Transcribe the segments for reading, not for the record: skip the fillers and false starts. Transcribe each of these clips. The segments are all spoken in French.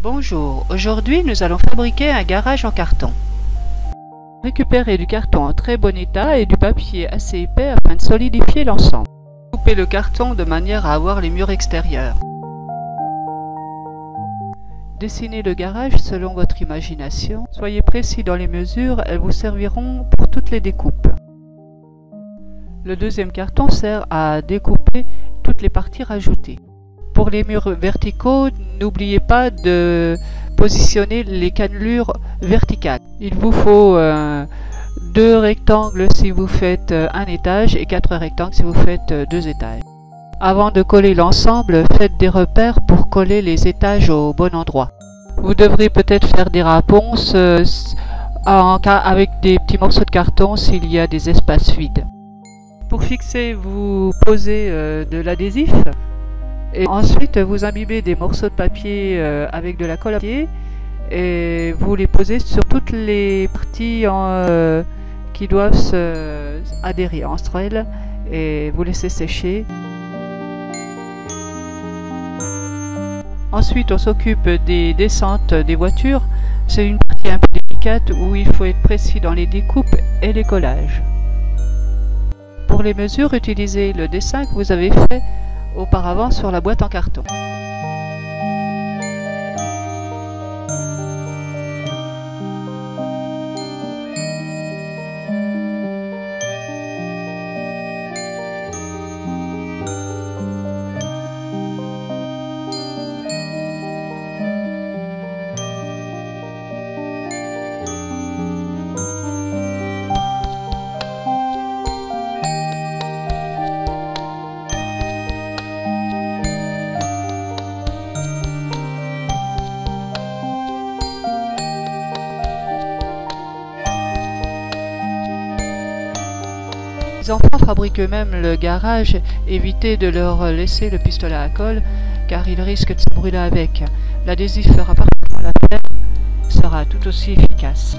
Bonjour, aujourd'hui nous allons fabriquer un garage en carton. Récupérez du carton en très bon état et du papier assez épais afin de solidifier l'ensemble. Coupez le carton de manière à avoir les murs extérieurs. Dessinez le garage selon votre imagination. Soyez précis dans les mesures, elles vous serviront pour toutes les découpes. Le deuxième carton sert à découper toutes les parties rajoutées. Pour les murs verticaux, n'oubliez pas de positionner les cannelures verticales. Il vous faut 2 rectangles si vous faites un étage et 4 rectangles si vous faites 2 étages. Avant de coller l'ensemble, faites des repères pour coller les étages au bon endroit. Vous devrez peut-être faire des raponces avec des petits morceaux de carton s'il y a des espaces vides. Pour fixer, vous posez de l'adhésif. Et ensuite, vous imbibez des morceaux de papier avec de la colle à papier et vous les posez sur toutes les parties qui doivent se adhérer entre elles et vous laissez sécher. Ensuite, on s'occupe des descentes des voitures. C'est une partie un peu délicate où il faut être précis dans les découpes et les collages. Pour les mesures, utilisez le dessin que vous avez fait auparavant sur la boîte en carton. Les enfants fabriquent eux-mêmes le garage, évitez de leur laisser le pistolet à colle car ils risquent de se brûler avec. L'adhésif fera parfaitement l'affaire, sera tout aussi efficace.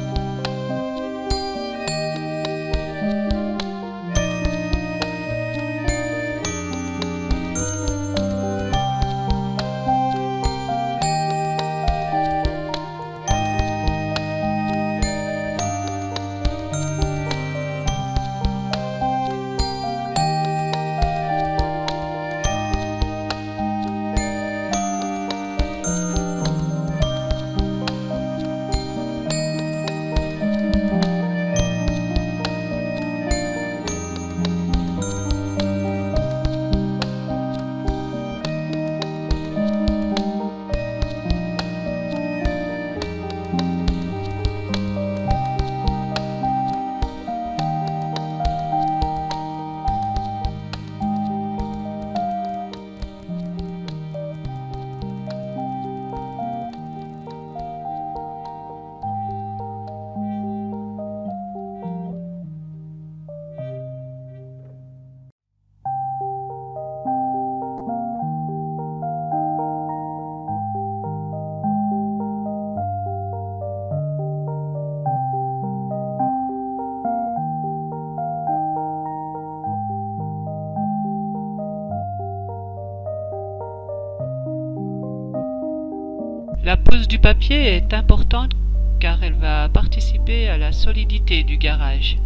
La pose du papier est importante car elle va participer à la solidité du garage.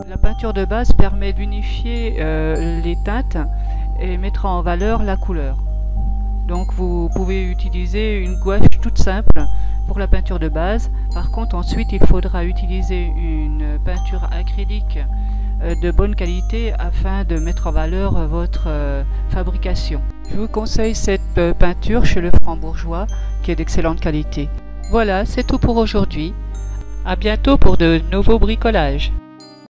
La peinture de base permet d'unifier les teintes et mettre en valeur la couleur. Donc vous pouvez utiliser une gouache toute simple pour la peinture de base. Par contre, ensuite, il faudra utiliser une peinture acrylique de bonne qualité afin de mettre en valeur votre fabrication. Je vous conseille cette peinture chez Le Franc-Bourgeois qui est d'excellente qualité. Voilà, c'est tout pour aujourd'hui. À bientôt pour de nouveaux bricolages.